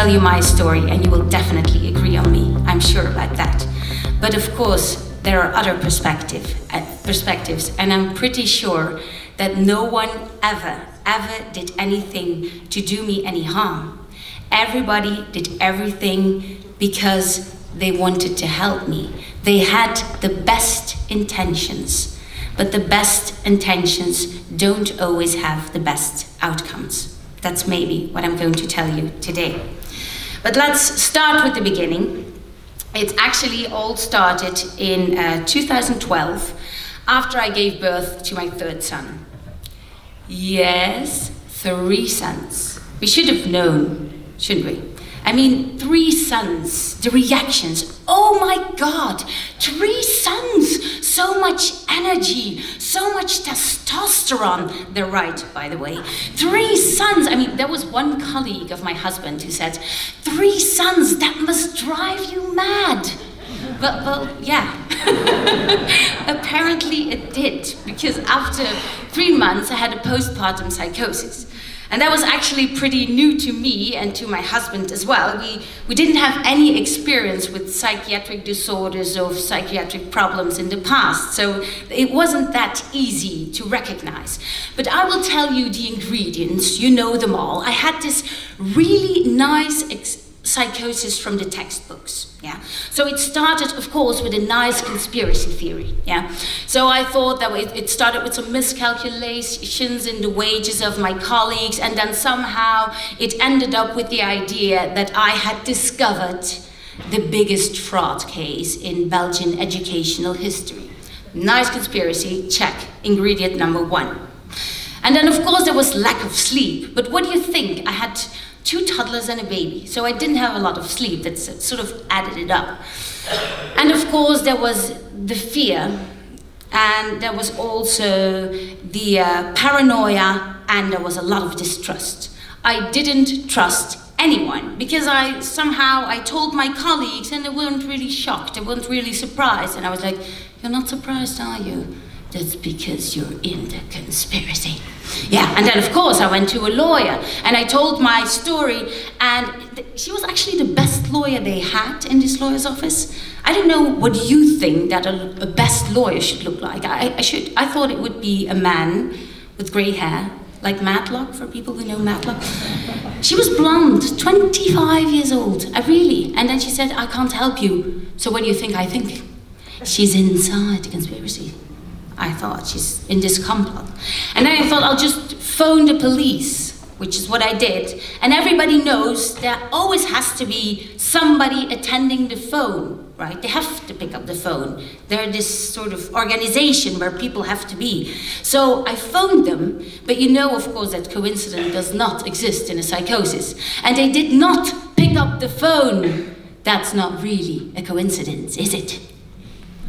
tell you my story and you will definitely agree on me. I'm sure about that. But of course, there are other perspectives, and I'm pretty sure that no one ever did anything to do me any harm. Everybody did everything because they wanted to help me. They had the best intentions, but the best intentions don't always have the best outcomes. That's maybe what I'm going to tell you today. But let's start with the beginning. It actually all started in 2012, after I gave birth to my third son. Yes, 3 sons. We should have known, shouldn't we? I mean, 3 sons, the reactions. Oh my God, 3 sons, so much energy, so much testosterone. They're right, by the way. 3 sons, I mean, there was one colleague of my husband who said, 3 sons, that must drive you mad. Well, yeah. Apparently it did, because after 3 months I had a postpartum psychosis. And that was actually pretty new to me and to my husband as well. We didn't have any experience with psychiatric disorders or psychiatric problems in the past, so it wasn't that easy to recognize. But I will tell you the ingredients, you know them all. I had this really nice psychosis from the textbooks, yeah. So it started, of course, with a nice conspiracy theory, yeah. So I thought that it started with some miscalculations in the wages of my colleagues, and then somehow it ended up with the idea that I had discovered the biggest fraud case in Belgian educational history. Nice conspiracy, check, ingredient number 1. And then, of course, there was lack of sleep. But what do you think? I had 2 toddlers and a baby, so I didn't have a lot of sleep. That sort of added it up. And of course, there was the fear, and there was also the paranoia, and there was a lot of distrust. I didn't trust anyone, because I told my colleagues, and they weren't really shocked, they weren't really surprised, and I was like, you're not surprised, are you? That's because you're in the conspiracy. Yeah, and then of course I went to a lawyer and I told my story, and she was actually the best lawyer they had in this lawyer's office. I don't know what you think that a best lawyer should look like. I thought it would be a man with grey hair, like Matlock, for people who know Matlock. She was blonde, 25 years old, really. And then she said, I can't help you. So what do you think I think? She's inside the conspiracy. I thought, she's in this complot. And then I thought, I'll just phone the police, which is what I did. And everybody knows there always has to be somebody attending the phone, right? They have to pick up the phone. They're this sort of organization where people have to be. So I phoned them, but you know, of course, that coincidence does not exist in a psychosis. And they did not pick up the phone. That's not really a coincidence, is it?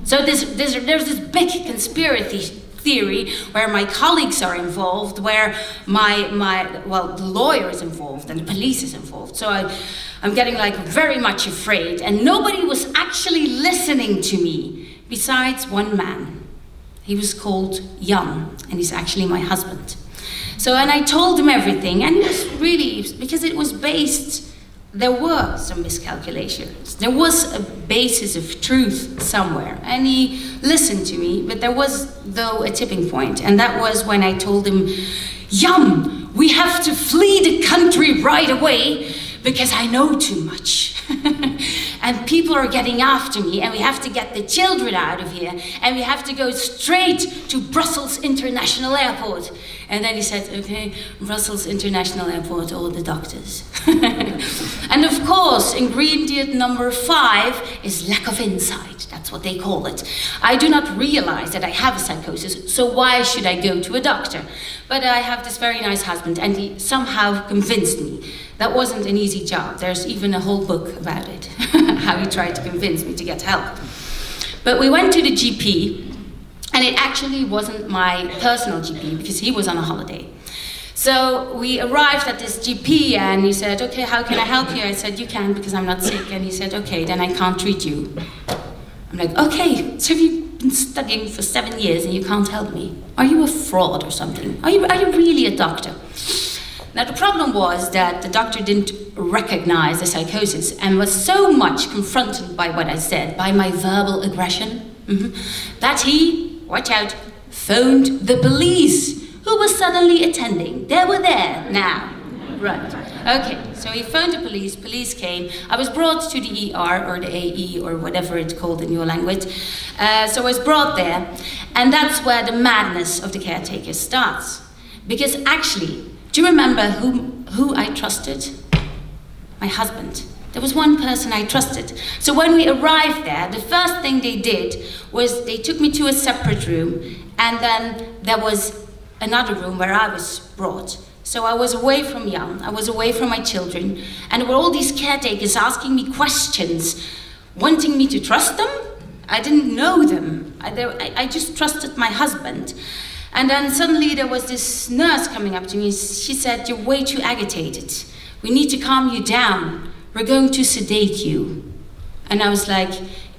So there's this big conspiracy theory where my colleagues are involved, where the lawyer is involved and the police is involved. So I'm getting like very much afraid, and nobody was actually listening to me besides one man. He was called Jan, and he's actually my husband. So, and I told him everything, and it was really, because it was based, there were some miscalculations. There was a basis of truth somewhere, and he listened to me, but there was, though, a tipping point, and that was when I told him, Jan, we have to flee the country right away, because I know too much. And people are getting after me, and we have to get the children out of here, and we have to go straight to Brussels International Airport. And then he said, okay, Brussels International Airport, all the doctors. And of course, ingredient number 5 is lack of insight. That's what they call it. I do not realize that I have a psychosis, so why should I go to a doctor? But I have this very nice husband, and he somehow convinced me. That wasn't an easy job. There's even a whole book about it, how he tried to convince me to get help. But we went to the GP, and it actually wasn't my personal GP, because he was on a holiday. So we arrived at this GP, and he said, okay, how can I help you? I said, you can, because I'm not sick. And he said, okay, then I can't treat you. I'm like, okay, so you've been studying for 7 years and you can't help me? Are you a fraud or something? Are you really a doctor? Now, the problem was that the doctor didn't recognize the psychosis and was so much confronted by what I said, by my verbal aggression, that he, watch out, phoned the police, who was suddenly attending. They were there now. Right. Okay, so he phoned the police, police came. I was brought to the ER, or the AE, or whatever it's called in your language. So I was brought there, and that's where the madness of the caretaker starts. Because actually, do you remember who I trusted? My husband. There was one person I trusted. So when we arrived there, the first thing they did was they took me to a separate room, and then there was another room where I was brought. So I was away from Jan, I was away from my children, and there were all these caretakers asking me questions, wanting me to trust them. I didn't know them. I just trusted my husband. And then suddenly there was this nurse coming up to me. She said, "You're way too agitated. We need to calm you down. We're going to sedate you." And I was like,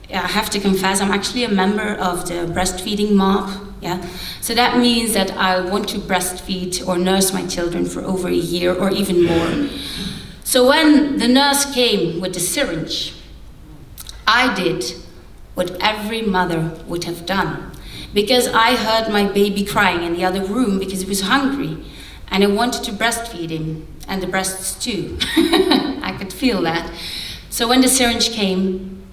I have to confess, I'm actually a member of the breastfeeding mob. Yeah, so that means that I want to breastfeed or nurse my children for over a year or even more. So when the nurse came with the syringe, I did what every mother would have done, because I heard my baby crying in the other room because he was hungry, and I wanted to breastfeed him, and the breasts too. I could feel that. So when the syringe came,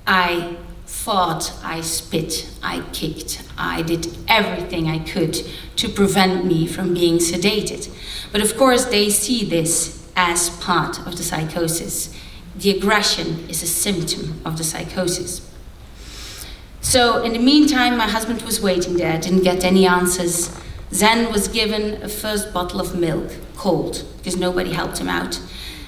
I fought, I spit, I kicked, I did everything I could to prevent me from being sedated. But of course they see this as part of the psychosis. The aggression is a symptom of the psychosis. So in the meantime, my husband was waiting there, didn't get any answers. Zen was given a first bottle of milk, cold, because nobody helped him out.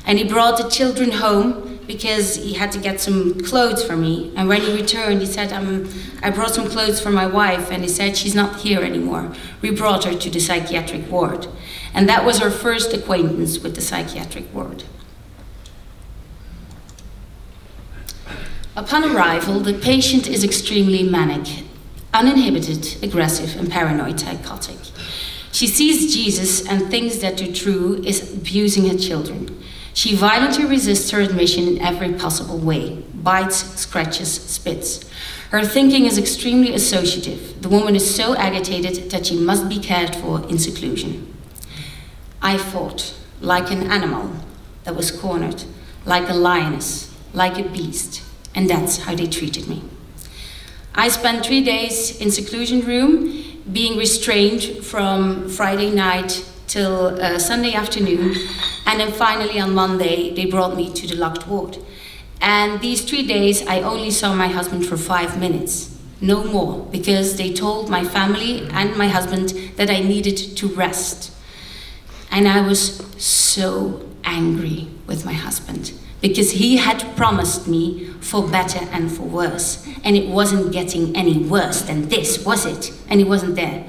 And he brought the children home because he had to get some clothes for me. And when he returned, he said, I brought some clothes for my wife, and he said, she's not here anymore. We brought her to the psychiatric ward. And that was our first acquaintance with the psychiatric ward. Upon arrival, the patient is extremely manic, uninhibited, aggressive, and paranoid psychotic. She sees Jesus and thinks that the true is abusing her children. She violently resists her admission in every possible way, bites, scratches, spits. Her thinking is extremely associative. The woman is so agitated that she must be cared for in seclusion. I fought like an animal that was cornered, like a lioness, like a beast, and that's how they treated me. I spent 3 days in seclusion room, being restrained from Friday night till Sunday afternoon, and then finally on Monday they brought me to the locked ward. And these 3 days I only saw my husband for 5 minutes, no more, because they told my family and my husband that I needed to rest. And I was so angry with my husband, because he had promised me for better and for worse, and it wasn't getting any worse than this, was it? And he wasn't there.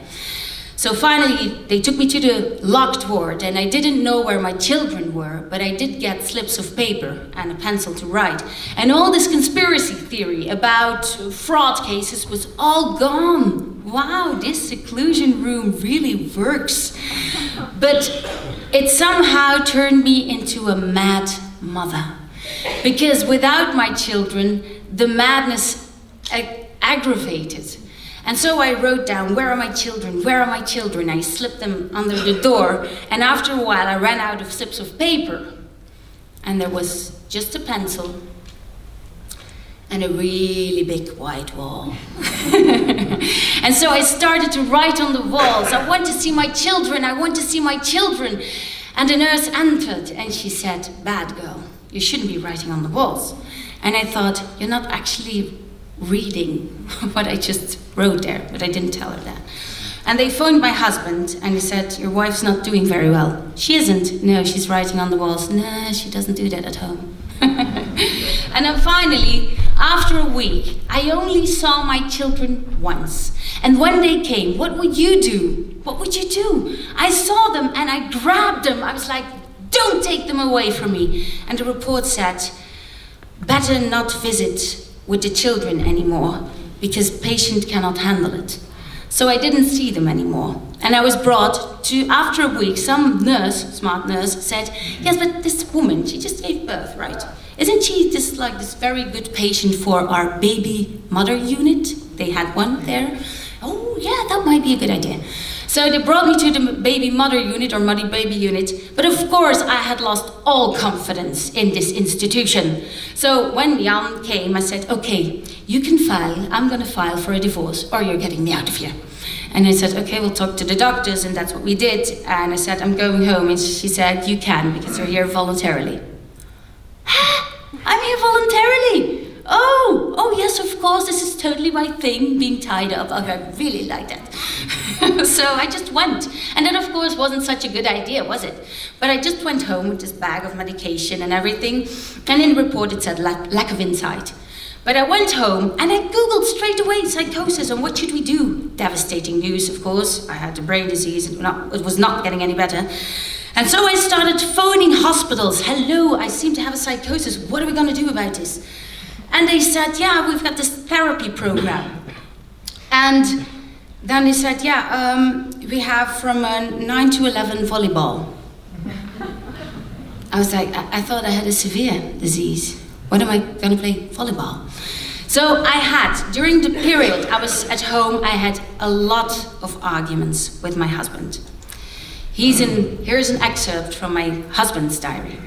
So finally, they took me to the locked ward, and I didn't know where my children were, but I did get slips of paper and a pencil to write. And all this conspiracy theory about fraud cases was all gone. Wow, this seclusion room really works. But it somehow turned me into a mad mother. Because without my children, the madness aggravated. And so I wrote down, where are my children? Where are my children? I slipped them under the door, and after a while I ran out of slips of paper. And there was just a pencil and a really big white wall. And so I started to write on the walls, I want to see my children, I want to see my children. And the nurse entered and she said, bad girl, you shouldn't be writing on the walls. And I thought, you're not actually reading what I just wrote there, but I didn't tell her that. And they phoned my husband and he said, your wife's not doing very well. She isn't. No, she's writing on the walls. No, she doesn't do that at home. And then finally, after a week, I only saw my children once. And when they came, what would you do? What would you do? I saw them and I grabbed them. I was like, don't take them away from me. And the report said, better not visit with the children anymore, because patient cannot handle it. So I didn't see them anymore. And I was brought to, after a week, some nurse, smart nurse, said, yes, but this woman, she just gave birth, right? Isn't she this very good patient for our baby mother unit? They had one there. Oh yeah, that might be a good idea. So they brought me to the baby mother unit or mother baby unit, but of course I had lost all confidence in this institution. So when Jan came, I said, okay, you can file, I'm gonna file for a divorce or you're getting me out of here. And I said, okay, we'll talk to the doctors, and that's what we did. And I said, I'm going home, and she said, you can, because you're here voluntarily. I'm here voluntarily. Oh, yes, of course, this is totally my thing, being tied up. Oh, I really like that. So I just went. And that, of course, wasn't such a good idea, was it? But I just went home with this bag of medication and everything. And in the report, it said lack of insight. But I went home and I Googled straight away psychosis and what should we do? Devastating news, of course. I had a brain disease, it was not getting any better. And so I started phoning hospitals. Hello, I seem to have a psychosis. What are we going to do about this? And they said, yeah, we've got this therapy program. And then they said, yeah, we have from 9 to 11 volleyball. I was like, I thought I had a severe disease. When am I going to play volleyball? So I had, during the period I was at home, I had a lot of arguments with my husband. Here's an excerpt from my husband's diary.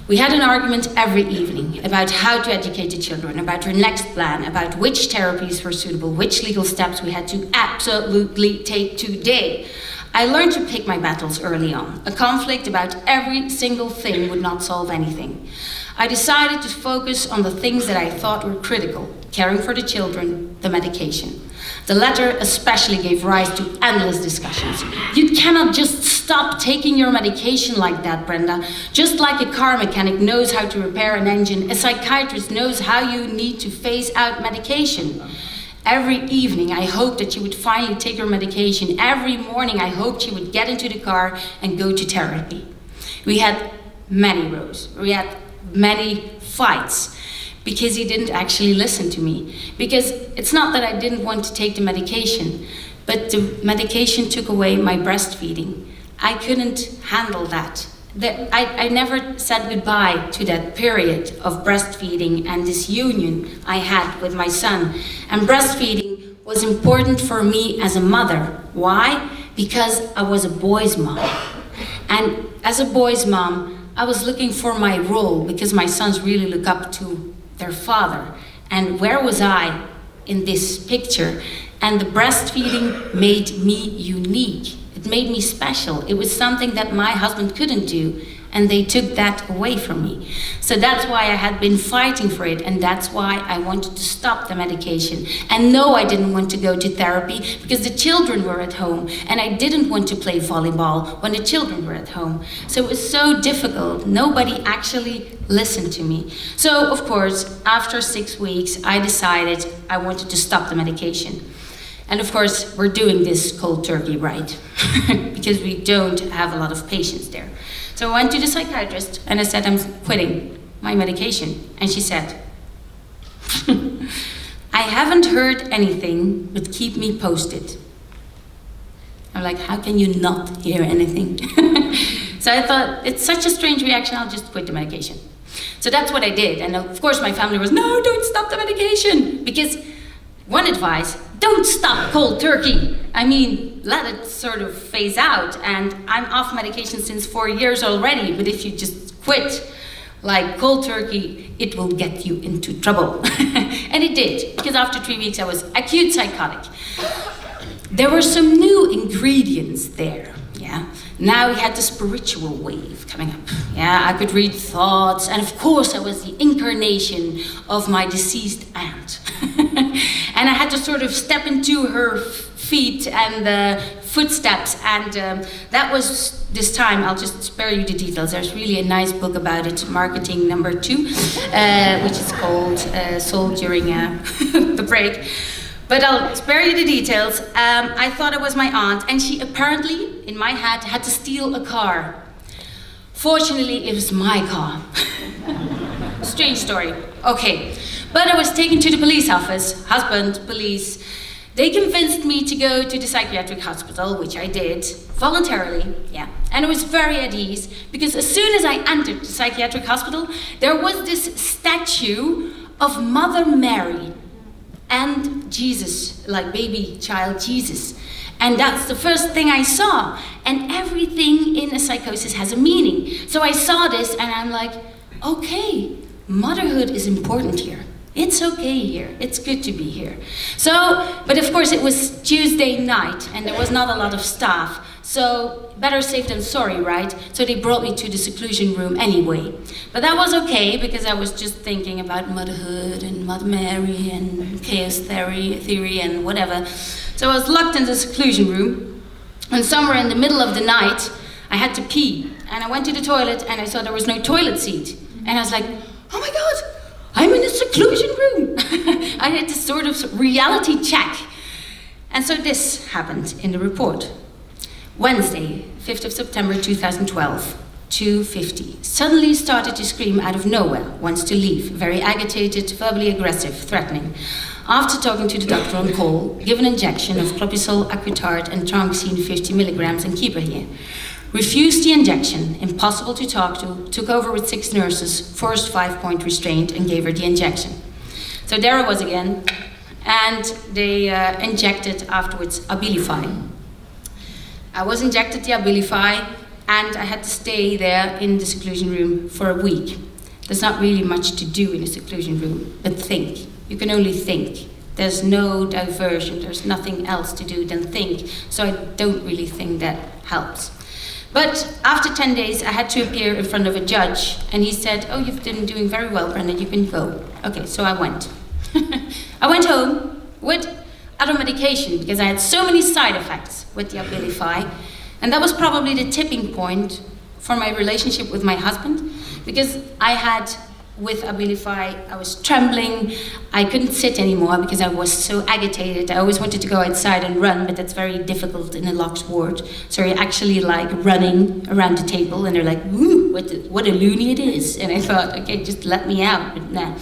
We had an argument every evening about how to educate the children, about our next plan, about which therapies were suitable, which legal steps we had to absolutely take today. I learned to pick my battles early on. A conflict about every single thing would not solve anything. I decided to focus on the things that I thought were critical: caring for the children, the medication. The latter especially gave rise to endless discussions. You cannot just stop taking your medication like that, Brenda. Just like a car mechanic knows how to repair an engine, a psychiatrist knows how you need to phase out medication. Every evening, I hoped that you would finally take your medication. Every morning, I hoped you would get into the car and go to therapy. We had many rows. We had many fights because he didn't actually listen to me. Because it's not that I didn't want to take the medication, but the medication took away my breastfeeding. I couldn't handle that. I never said goodbye to that period of breastfeeding and this union I had with my son. And breastfeeding was important for me as a mother. Why? Because I was a boy's mom. And as a boy's mom, I was looking for my role because my sons really look up to their father. And where was I in this picture? And the breastfeeding made me unique. It made me special. It was something that my husband couldn't do, and they took that away from me. So that's why I had been fighting for it, and that's why I wanted to stop the medication. And no, I didn't want to go to therapy because the children were at home, and I didn't want to play volleyball when the children were at home. So it was so difficult. Nobody actually listened to me. So, of course, after 6 weeks, I decided I wanted to stop the medication. And of course, we're doing this cold turkey, right? Because we don't have a lot of patients there. So I went to the psychiatrist and I said, I'm quitting my medication. And she said, I haven't heard anything, but keep me posted. I'm like, how can you not hear anything? So I thought, it's such a strange reaction, I'll just quit the medication. So that's what I did. And of course my family was, no, don't stop the medication. Because one advice, don't stop cold turkey. I mean, let it sort of phase out. And I'm off medication since 4 years already, but if you just quit like cold turkey, it will get you into trouble. And it did, because after 3 weeks I was acute psychotic. There were some new ingredients there, yeah. Now we had the spiritual wave coming up. Yeah, I could read thoughts, and of course I was the incarnation of my deceased aunt. And I had to sort of step into her feet and the footsteps, and that was this time. I'll just spare you the details. There's really a nice book about it, Marketing number 2, which is called Sold During the Break. But I'll spare you the details. I thought it was my aunt, and she apparently, in my head, had to steal a car. Fortunately, it was my car. Strange story. Okay. But I was taken to the police office, husband, police, They convinced me to go to the psychiatric hospital, which I did, voluntarily, yeah. And I was very at ease, because as soon as I entered the psychiatric hospital, there was this statue of Mother Mary and Jesus, like baby child Jesus. And that's the first thing I saw. And everything in a psychosis has a meaning. So I saw this and I'm like, okay, motherhood is important here. It's okay here. It's good to be here. So, but of course it was Tuesday night and there was not a lot of staff. So better safe than sorry, right? So they brought me to the seclusion room anyway. But that was okay because I was just thinking about motherhood and Mother Mary and chaos theory and whatever. So I was locked in the seclusion room, and somewhere in the middle of the night I had to pee. And I went to the toilet and I saw there was no toilet seat. And I was like, oh my God, I'm in a seclusion room. I had this sort of reality check. And so this happened in the report. Wednesday, 5th of September 2012, 2:50. Suddenly started to scream out of nowhere, wants to leave, very agitated, verbally aggressive, threatening. After talking to the doctor on call, give an injection of clopidogrel, Accutard and Tranxene 50 milligrams and keep her here. Refused the injection, impossible to talk to, took over with 6 nurses, forced 5-point restraint and gave her the injection. So there I was again, and they injected afterwards Abilify. I was injected the Abilify and I had to stay there in the seclusion room for a week. There's not really much to do in a seclusion room, but think. You can only think. There's no diversion, there's nothing else to do than think. So I don't really think that helps. But after 10 days, I had to appear in front of a judge, and he said, oh, you've been doing very well, Brenda, you can go. Okay, so I went. I went home with other medication, because I had so many side effects with the Abilify, and that was probably the tipping point for my relationship with my husband, because I had, with Abilify, I was trembling, I couldn't sit anymore because I was so agitated. I always wanted to go outside and run, but that's very difficult in a locked ward. So you're actually like running around the table and they're like, ooh, what a loony it is. And I thought, okay, just let me out, but nah.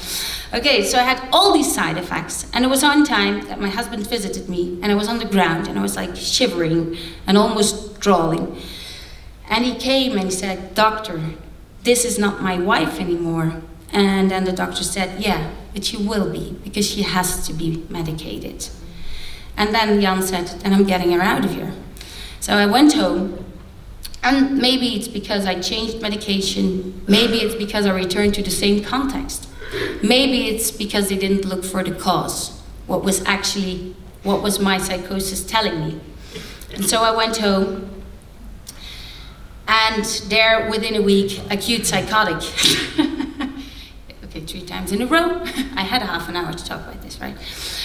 Okay, so I had all these side effects, and it was on time that my husband visited me, and I was on the ground and I was like shivering and almost drawling. And he came and he said, doctor, this is not my wife anymore. And then the doctor said, yeah, but she will be, because she has to be medicated. And then Jan said, then I'm getting her out of here. So I went home, and maybe it's because I changed medication, maybe it's because I returned to the same context. Maybe it's because they didn't look for the cause, what was my psychosis telling me. And so I went home, and there, within a week, acute psychotic. Okay, 3 times in a row. I had a half an hour to talk about this, right?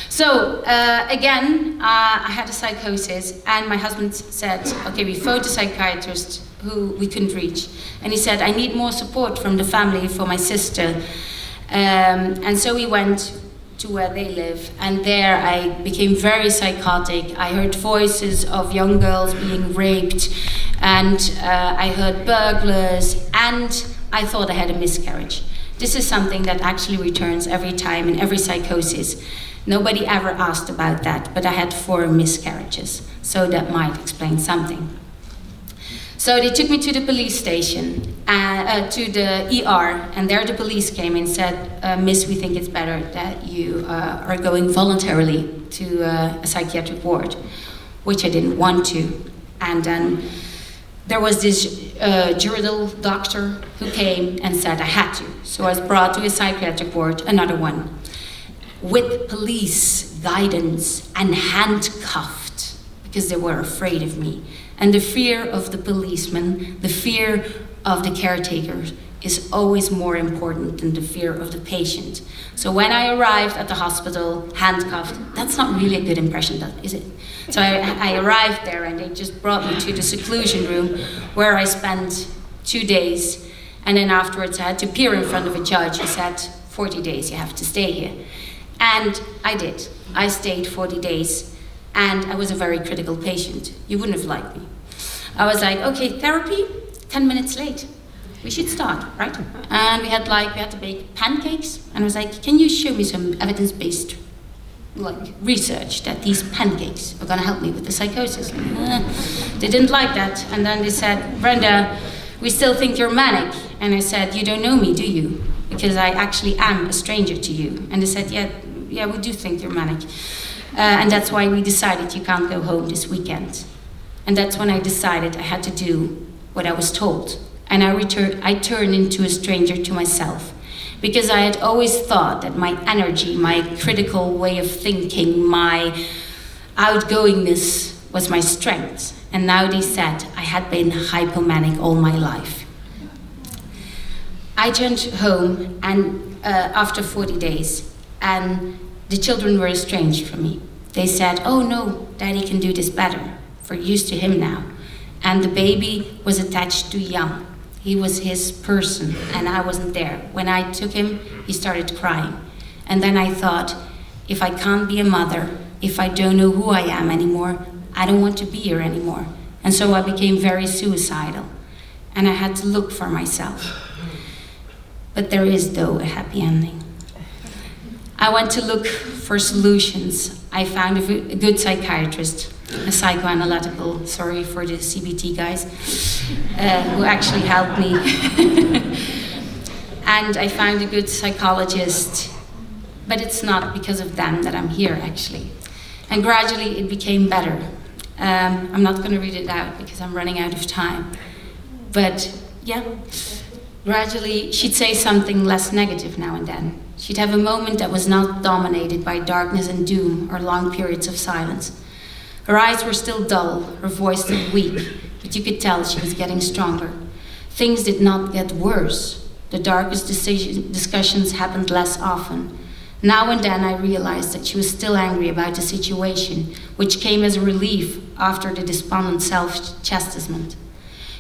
So, again, I had a psychosis, and my husband said, okay, we phoned a psychiatrist who we couldn't reach. And he said, I need more support from the family for my sister. And so we went to where they live, and there I became very psychotic. I heard voices of young girls being raped, and I heard burglars, and I thought I had a miscarriage. This is something that actually returns every time in every psychosis. Nobody ever asked about that, but I had 4 miscarriages, so that might explain something. So they took me to the police station, to the ER, and there the police came and said, Miss, we think it's better that you are going voluntarily to a psychiatric ward, which I didn't want to. And then there was this juridal doctor who came and said I had to. So I was brought to a psychiatric ward, another one, with police guidance and handcuffed, because they were afraid of me. And the fear of the policeman, the fear of the caretakers is always more important than the fear of the patient. So when I arrived at the hospital, handcuffed, that's not really a good impression, is it? So I arrived there and they just brought me to the seclusion room where I spent 2 days. And then afterwards I had to appear in front of a judge who said, 40 days, you have to stay here. And I did. I stayed 40 days. And I was a very critical patient. You wouldn't have liked me. I was like, okay, therapy, 10 minutes late. We should start, right? And we had to bake pancakes. And I was like, can you show me some evidence-based like research that these pancakes are going to help me with the psychosis. They didn't like that, and then they said, Brenda, we still think you're manic. And I said, you don't know me, do you? Because I actually am a stranger to you. And they said, yeah, we do think you're manic. And that's why we decided you can't go home this weekend. And that's when I decided I had to do what I was told. And I turned into a stranger to myself. Because I had always thought that my energy, my critical way of thinking, my outgoingness was my strength. And now they said I had been hypomanic all my life. I turned home and after 40 days, and the children were estranged from me. They said, oh no, Daddy can do this better. We're used to him now. And the baby was attached to Jan. He was his person, and I wasn't there. When I took him, he started crying. And then I thought, if I can't be a mother, if I don't know who I am anymore, I don't want to be here anymore. And so I became very suicidal. And I had to look for myself. But there is, though, a happy ending. I went to look for solutions. I found a good psychiatrist, a psychoanalytical, sorry for the CBT guys, who actually helped me. And I found a good psychologist, but it's not because of them that I'm here, actually. And gradually it became better. I'm not going to read it out because I'm running out of time. But yeah, gradually she'd say something less negative now and then. She'd have a moment that was not dominated by darkness and doom or long periods of silence. Her eyes were still dull, her voice still weak, but you could tell she was getting stronger. Things did not get worse. The darkest discussions happened less often. Now and then I realized that she was still angry about the situation, which came as a relief after the despondent self-chastisement.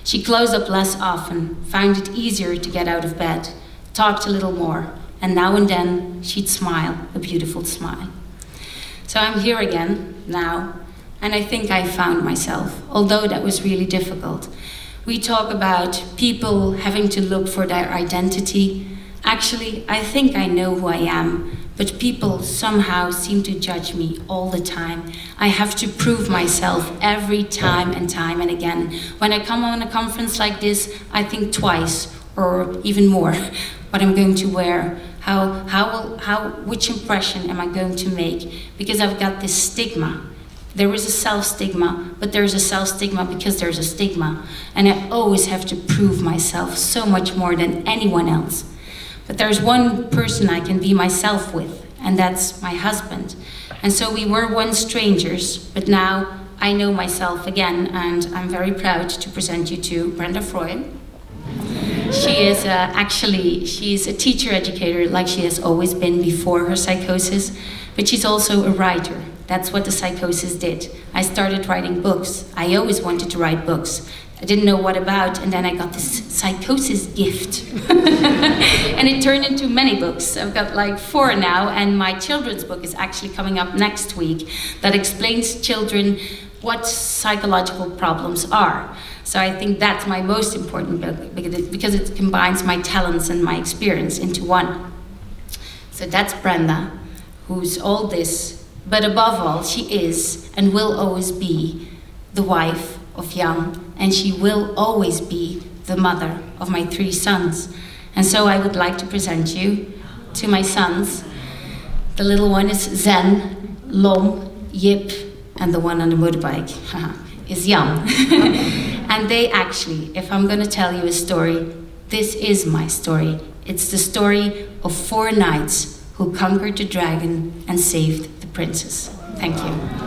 She closed up less often, found it easier to get out of bed, talked a little more, and now and then she'd smile, a beautiful smile. So I'm here again, now, and I think I found myself, although that was really difficult. We talk about people having to look for their identity. Actually, I think I know who I am, but people somehow seem to judge me all the time. I have to prove myself every time and again. When I come on a conference like this, I think twice, or even more, what I'm going to wear, which impression am I going to make? Because I've got this stigma. There is a self-stigma, but there's a self-stigma because there's a stigma. And I always have to prove myself so much more than anyone else. But there's one person I can be myself with, and that's my husband. And so we were once strangers, but now I know myself again, and I'm very proud to present you to Brenda Freud. She is she's a teacher educator like she has always been before her psychosis, but she's also a writer. That's what the psychosis did. I started writing books. I always wanted to write books. I didn't know what about, and then I got this psychosis gift. And it turned into many books. I've got like 4 now, and my children's book is actually coming up next week that explains children what psychological problems are. So I think that's my most important book because it combines my talents and my experience into one. So that's Brenda, who's all this, but above all, she is and will always be the wife of Jan, and she will always be the mother of my 3 sons. And so I would like to present you to my sons. The little one is Zen, Lom, Yip, and the one on the motorbike is Jan. And they actually, if I'm going to tell you a story, this is my story. It's the story of 4 knights who conquered the dragon and saved the princess. Thank you.